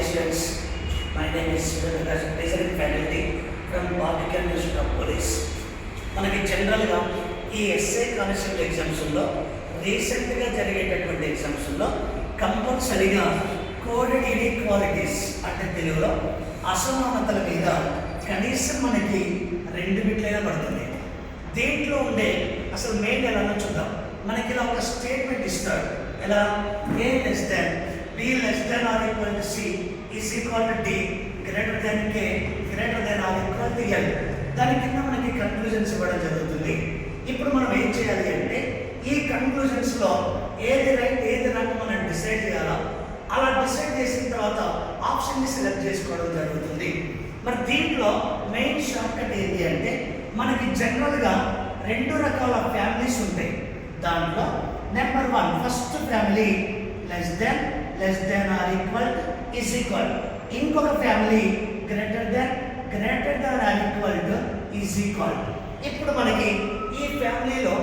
students, my name is President Faculty from Barbican Institute of Police. మనకి జనరల్గా ఈ SA constable ఎగ్జామ్స్లో రీసెంట్గా జరిగేటటువంటి ఎగ్జామ్స్లో కంపల్సరీగా కోడెడ్ ఇన్ఈక్వాలిటీస్ అంటే తెలుగులో అసమానతల మీద కనీసం మనకి 2 బిట్లైనా పడుతుంది. దీంట్లో ఉండే అసలు మెయిన్ ఎలానో చూద్దాం. మనకి ఇలా ఒక స్టేట్మెంట్ ఇస్తాడు, ఎలా A less than B less than or equal to C is equal to D greater than K greater than or equal to L. దాని కింద మనకి కన్క్లూజన్స్ ఇవ్వడం జరుగుతుంది. ఇప్పుడు మనం ఏం చేయాలి అంటే ఈ కన్క్లూజన్స్లో ఏది రైట్ ఏది రాంగ్ మనం డిసైడ్ చేయాలా. అలా డిసైడ్ చేసిన తర్వాత ఆప్షన్ని సెలెక్ట్ చేసుకోవడం జరుగుతుంది. మరి దీంట్లో మెయిన్ షార్ట్ కట్ ఏంటి అంటే మనకి జనరల్గా 2 రకాల ఫ్యామిలీస్ ఉంటాయి. దాంట్లో number 1 first family less than or equal is equal. ఇంకొక family greater than or equal to is equal. ఇప్పుడు మనకి ఈ ఫ్యామిలీలో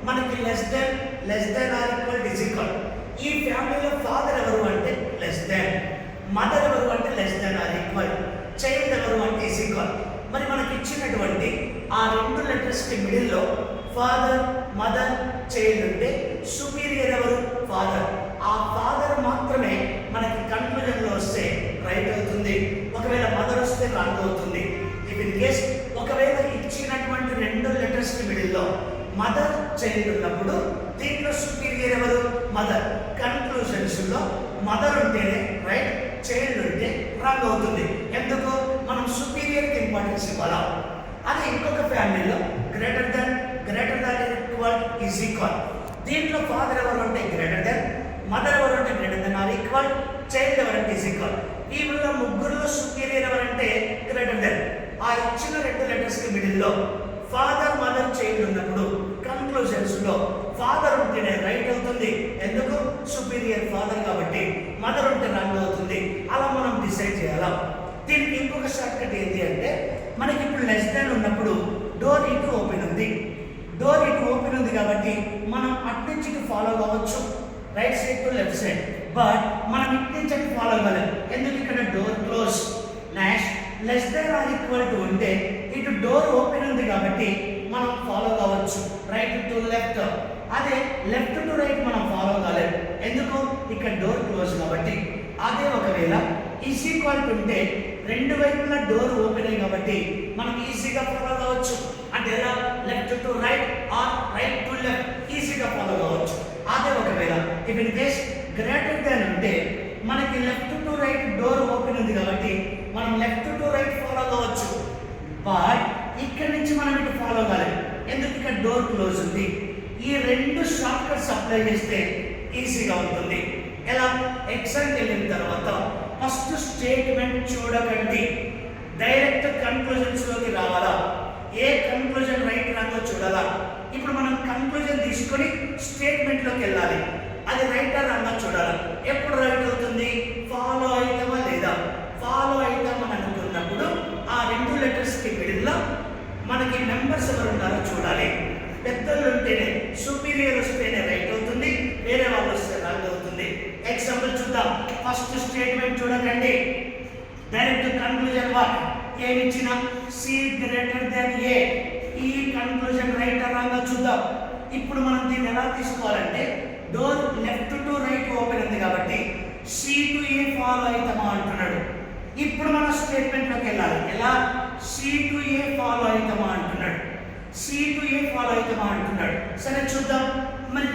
మనకి less than or equal is equal. ఈ ఫ్యామిలీలో ఫాదర్ ఎవరు అంటే లెస్ దెన్, మదర్ ఎవరు అంటే less than or equal, child ఎవరు అంటే ఈజ్ ఈక్వల్. మరి మనకి ఇచ్చినటువంటి ఆ 2 లెటర్స్కి మిడిల్లో ఫాదర్ మదర్ చైల్డ్ ఉంటే సుపీరియర్ ఎవరు ఫాదర్. ఆ ఫాదర్ మాత్రమే మనకి కన్క్లూజన్లో వస్తే రైట్ అవుతుంది, ఒకవేళ మదర్ వస్తే రాంగ్ అవుతుంది. ఇఫ్ ఇన్ కేస్ ఒకవేళ ఇచ్చినటువంటి 2 లెటర్స్కి మిడిల్లో మదర్ చైల్డ్ ఉన్నప్పుడు దీంట్లో సుపీరియర్ ఎవరు మదర్. కన్క్లూజన్స్లో మదర్ ఉంటేనే రైట్, చైల్డ్ ఉంటే రాంగ్ అవుతుంది. ఎందుకు మనం సుపీరియర్కి ఇంపార్టెన్స్ ఇవ్వాలా. అదే ఇంకొక ఫ్యామిలీలో greater than equal is equal. దీంట్లో ఫాదర్ ఎవరు అంటే గ్రేటర్ దాన్, మదర్ ఎవరు అంటే greater than or equal, child ఎవరంటే ఈజ్ ఈక్వల్. ఈ ముగ్గురులో సుపీరియర్ ఎవరంటే గ్రేటర్ దాన్. ఆ ఇచ్చిన 2 లెటర్స్కి మిడిల్లో ఫాదర్ మదర్ చైల్డ్ ఉన్నప్పుడు కన్క్లూజన్స్లో ఫాదర్ ఉంటేనే రైట్ అవుతుంది, ఎందుకు సుపీరియర్ ఫాదర్ కాబట్టి. మదర్ ఉంటే రాంగ్ అవుతుంది. అలా మనం డిసైడ్ చేయాలా. దీనికి ఇంకొక షార్ట్ కట్ ఏంటి అంటే మనకి ఇప్పుడు లెస్ దాన్ ఉన్నప్పుడు డోర్ ఇటు ఓపెన్ ఉంది కాబట్టి మనం అటు నుంచి ఫాలో కావచ్చు, right side to left side. But మనం ఇటు నుంచి ఫాలో కాలేదు, ఎందుకు ఇక్కడ door close. Next less than or equal to ఉంటే ఇటు డోర్ ఓపెన్ ఉంది కాబట్టి మనం ఫాలో కావచ్చు, రైట్ టు లెఫ్ట్. అదే లెఫ్ట్ టు రైట్ మనం ఫాలో కాలేదు, ఎందుకు ఇక్కడ డోర్ క్లోజ్ కాబట్టి. అదే ఒకవేళ ఈజ్ ఈక్వల్ టు ఉంటే 2 వైపులా డోర్ ఓపెన్ అయ్యి కాబట్టి మనం ఈజీగా ఫాలో కావచ్చు. అంటే ఎలా left to right are right to left ఈజీగా ఫాలో కావచ్చు. అదే ఒకవేళ if in case greater than ఉంటే మనకి left to right door open ఉంది కాబట్టి మనం లెఫ్ట్ టు రైట్ ఫాలో కావచ్చు. బట్ ఇక్కడ నుంచి మనం ఇటు ఫాలో కాలేదు, ఎందుకు ఇక్కడ డోర్ క్లోజ్ ఉంది. ఈ 2 షార్ట్ కట్స్ అప్లై చేస్తే ఈజీగా ఉంటుంది. ఎలా ఎగ్జామ్కి వెళ్ళిన తర్వాత ఫస్ట్ స్టేట్మెంట్ చూడకండి, డైరెక్ట్ కన్క్లూజన్స్లోకి రావాలా. ఏ కన్క్లూజన్ రైట్ రాంగో చూడాలా. ఇప్పుడు మనం కన్క్లూజన్ తీసుకొని స్టేట్మెంట్లోకి వెళ్ళాలి, అది రైట్ రాంగో చూడాలి. ఎప్పుడు రైట్ అవుతుంది, ఫాలో అవుతామా లేదా. ఫాలో అవుతామని అనుకున్నప్పుడు ఆ 2 లెటర్స్కి మిడిల్లో మనకి మెంబర్స్ ఎవరు ఉన్నారో చూడాలి. పెద్దలు ఉంటేనే సుపీరియర్ వస్తేనే రైట్ అవుతుంది, వేరే వాళ్ళు వస్తే రాంగ్ అవుతుంది. ఎగ్జాంపుల్ చూద్దాం. ఫస్ట్ స్టేట్మెంట్ చూడకండి, డైరెక్ట్ కన్క్లూజన్ వాట్ ఏమి ఇచ్చినా సి గ్రేటర్ దాన్ ఏ. ఈ కన్క్లూజన్ రైట్ రాంగ్ చూద్దాం. ఇప్పుడు మనం దీన్ని ఎలా తీసుకోవాలంటే door left to right open ఉంది కాబట్టి సి టు ఏ ఫాలో అవుతామా అంటున్నాడు. ఇప్పుడు మనం స్టేట్మెంట్లోకి వెళ్ళాలి, ఎలా సి టు ఏ ఫాలో అవుతామా అంటున్నాడు. సి టు ఏ ఫాలో అవుతామా అంటున్నాడు. సరే చూద్దాం, మరి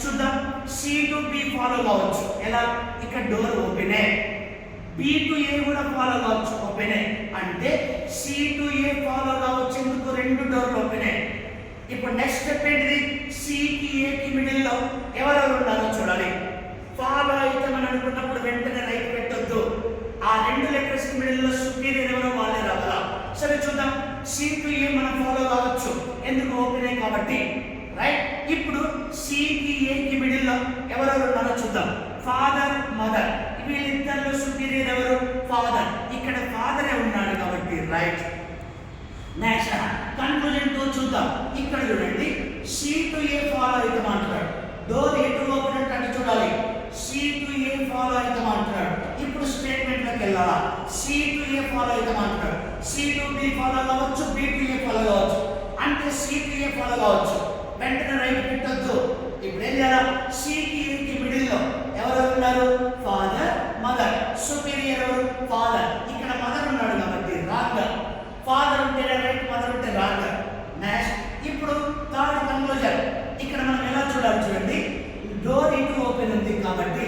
చూద్దాం. సి టు బి ఫాలో కావచ్చు, ఎలా ఇక్కడ డోర్ ఓపెనే. బి టు ఏ కూడా ఫాలో కావచ్చు, ఓపెనే. అంటే సి టు ఏ ఫాలో కావచ్చు, ఎందుకు 2 డోర్లు ఓపెనే. ఇప్పుడు నెక్స్ట్ స్టెప్ ఏంటిది, సికి ఏకి మిడిల్లో ఎవరెవరు ఉన్నారో చూడాలి. ఫాలో అవుతామని అనుకున్నప్పుడు వెంటనే రైట్ పెట్టొద్దు, ఆ 2 లెటర్స్కి మిడిల్లో సుపీరియర్ ఎవరో వాళ్ళే రావాలా. సరే చూద్దాం, సి టు ఏ మనం ఫాలో కావచ్చు, ఎందుకు ఓపెనే కాబట్టి రైట్. ఇప్పుడు సికి ఏకి మిడిల్లో ఎవరెవరు ఉన్నారో చూద్దాం. ఫాదర్ మదర్, వీళ్ళిద్దరిలో సుపీరియర్ ఎవరు ఫాదర్. ఇక్కడ ఫాదరే ఉన్నాడు కాబట్టి రైట్. నెక్స్ట్ కన్క్లూజన్ తో చూద్దాం. ఇక్కడ చూడండి, సి టు ఏ ఫాలో అవుతాం అంటున్నాడు. డోర్ ఎటు ఓపెన్ అంటే చూడాలి, సి టు ఏ ఫాలో అవుతాం అంటున్నాడు. ఇప్పుడు స్టేట్మెంట్లోకి వెళ్ళాలా? సి టు ఏ ఫాలో అవుతాం అంటున్నాడు. సి టు బి ఫాలో కావచ్చు, బి టు ఏ ఫాలో కావచ్చు. అంటే సి టు ఏ ఫాలో కావచ్చు. వెంటనే రైట్ పెట్టొద్దు. ఇప్పుడు ఏం చేయాలి? సికి ఏకి మిడిల్ లో ఎవరు ఉన్నారు? Father, mother. సుపీరియర్ ఎవరు? ఫాదర్. ఇక్కడ మదర్ ఉన్నాడు కాబట్టి రాంగ్. ఫాదర్ ఉంటే రైట్, మదర్ ఉంటే రాంగ్. నెక్స్ట్ ఇప్పుడు థర్డ్ కన్క్లూజన్. ఇక్కడ మనం ఎలా చూడాలి చూడండి. డోర్ ఇటు ఓపెన్ ఉంది కాబట్టి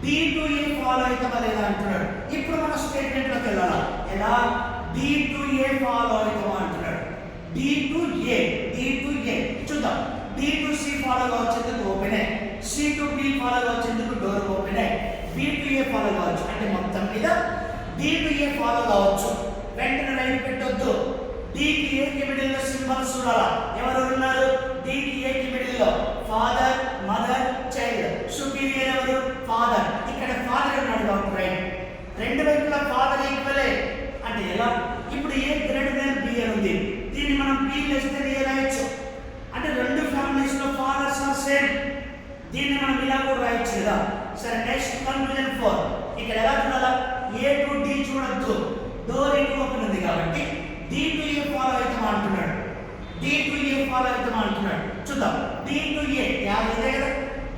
బి టు ఏ ఫాలో అవుతామా లేదా అంటున్నాడు. ఇప్పుడు మన స్టేట్మెంట్ లోకి వెళ్ళాలా? ఎలా? బి టు ఏ ఫాలో అవుతామా అంటున్నాడు. B to A, B to A చూద్దాం. బి టు సి ఫాలో కావచ్చేందుకు ఓపెనే, సి టు బి ఫాలో కావచ్చేందుకు డోర్ ఓపెనే, బి టు ఏ ఫాలో కావచ్చు. అంటే మొత్తం మీద బి టు ఏ ఫాలో కావచ్చు. వెంటనే రైట్ పెట్టొద్దు. డికి ఏకి మిడిల్ లో సింబల్స్ చూడాలా? ఎవరు ఉన్నారు? డికి ఏకి మిడిల్ లో ఫాదర్, మదర్, చైల్డ్. సుపీరియర్ ఎవరు? ఫాదర్. ఇక్కడ ఫాదర్ ఉన్నాడు కాబట్టి రైట్. రెండు వైపులా ఫాదర్ ఈక్వలే. అంటే ఎలా? ఇప్పుడు ఏ గ్రేటర్ దాన్ బి అని ఉంది. దీన్ని మనం బి లెస్ దాన్ ఏ రాయొచ్చు. అంటే రెండు ఫ్యామిలీస్ లో ఫాదర్స్ ఆర్ సేమ్. దీన్ని మనం ఇలా కూడా రాయొచ్చు కదా. సరే నెక్స్ట్ కన్క్లూజన్ 4. ఇక్కడ ఎలా చూడాలా? ఏ టు డి చూడొద్దు. డోర్ ఇటు ఓపెన్ ఉంది కాబట్టి డి టు ఏ ఫాలో అవుతామా అంటున్నాడు. డి టు ఏ ఫాలో అవుతామా అంటున్నాడు. చూద్దాం. డి టు ఏ ఇదే కదా.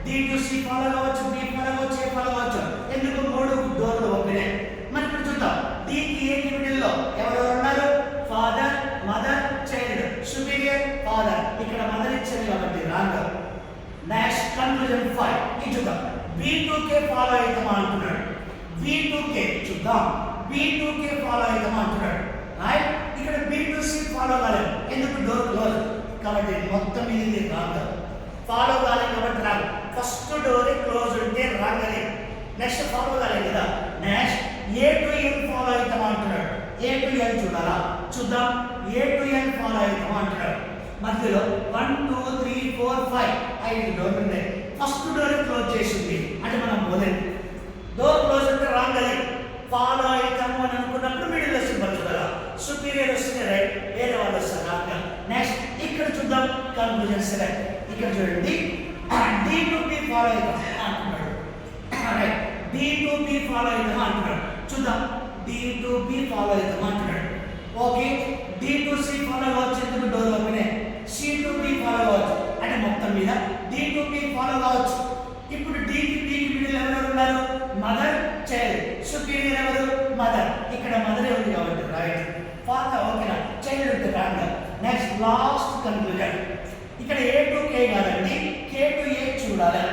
డి టు సి ఫాలో కావచ్చు, బి ఫాలో కావచ్చు, ఏ ఫాలో కావచ్చు. ఎందుకు? మూడు డోర్లు ఓపెనే. మరి ఇప్పుడు చూద్దాం. డికి ఏకి మిడిల్ లో ఎవరు ఉన్నారు? Father, mother, child. Superior father. ఇక్కడ మదర్ ఇచ్చింది కాబట్టి రాంగ్. Next conclusion 5. ఇది చూద్దాం. బి టు కే ఫాలో అవుతామా అంటున్నాడు. బి టు కే చూద్దాం. బి టు కే ఫాలో అవుతామా అంటున్నాడు. రైట్. ఇక్కడ బి టు సి ఫాలో కాలేదు. ఎందుకు? డోర్ క్లోజ్ కాబట్టి మొత్తం ఇది రాంగ్. ఫాలో కాలేదు కాబట్టి రాంగ్. ఫస్ట్ డోర్ క్లోజ్ ఉంటే రాంగ్ అని. నెక్స్ట్ ఫాలో కాలేదు కదా. Next A to L follow అవుతామా అంటున్నాడు. ఏ టు ఎల్ చూడాలా? చూద్దాం. ఏ టు ఎల్ ఫాలో అవుతామా అంటున్నాడు. మధ్యలో 1 2 3 4 5 5 డోర్లు ఉన్నాయి. ఫస్ట్ డోర్ క్లోజ్ చేసింది అంటే మనం మొదటి డోర్ క్లోజ్ అంటే రాంగ్ అని. ఫాలో అవుతాము అని అనుకున్నప్పుడు మిడిల్ లో సింబల్ చూడాలా? సుపీరియర్ వస్తుంది రైట్, వేరే వాళ్ళు వస్తారు రాంగ్. నెక్స్ట్ ఇక్కడ చూద్దాం. కన్క్లూజన్ 7. ఇక్కడ చూడండి. డి టు బి ఫాలో అవుతాం అంటున్నాడు. Right. D to B follow అవుతాం అంటున్నాడు. చూద్దాం. డి టు బి ఫాలో అవుతాం అంటున్నాడు. Okay. D to C follow కావచ్చు. ఎందుకు? డోర్ ఓపెనే. సి టు బి ఫాలో కావచ్చు. అంటే మొత్తం మీద డి టు బి ఫాలో కావచ్చు. ఇప్పుడు డి కి బి కి మిడిల్ ఎవరు ఉన్నారు? Mother, child. సుపీరియర్ ఎవరు? మదర్. ఇక్కడ మదర్ ఉంది కాబట్టి రైట్. ఫాదర్ ఓకేనా? చైల్డ్ ఉంటే రాంగ్. Next last conclusion. ఇక్కడ ఏ టు కే కాదండి, కే టు ఏ చూడాలి.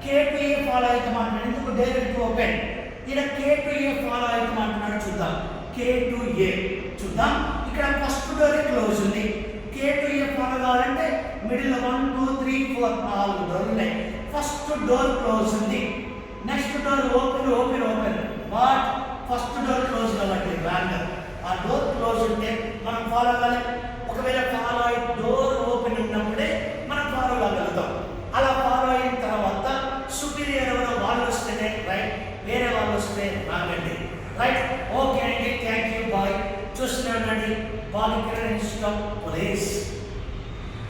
కే టు ఏ ఫాలో అవుతాం అంటున్నాడు. ఎందుకు? Direct open. ఇక్కడ కే టు ఏ ఫాలో అవుతాం అంటున్నాడు. చూద్దాం. కే టు ఏ చూద్దాం. ఇక్కడ ఫస్ట్ డోర్ క్లోజ్ ఉంది. కే టు ఏ ఫాలో కావాలంటే మిడిల్ 1 2 3 4 4 డోర్లు ఉన్నాయి. ఫస్ట్ డోర్ క్లోజ్ ఉంది. Next door open open open. But first door close కాబట్టి రాంగ్. ఆ డోర్ క్లోజ్ ఉంటే మనం ఫాలో కావాలి. ఒకవేళ ఫాలో అయ్యి డోర్ ఓపెన్ ఉన్నప్పుడే మనం ఫాలో కాగలుగుతాం. అలా ఫాలో అయిన తర్వాత సుపీరియర్ ఎవరో వాళ్ళు వస్తేనే రైట్, వేరే వాళ్ళు వస్తే రాంగ్ అండి. రైట్. ఓకే అండి. Thank you. బాయ్. చూస్తూనే ఉండండి బాలికల ఇన్స్టిట్యూట్ ఆఫ్ పోలీస్.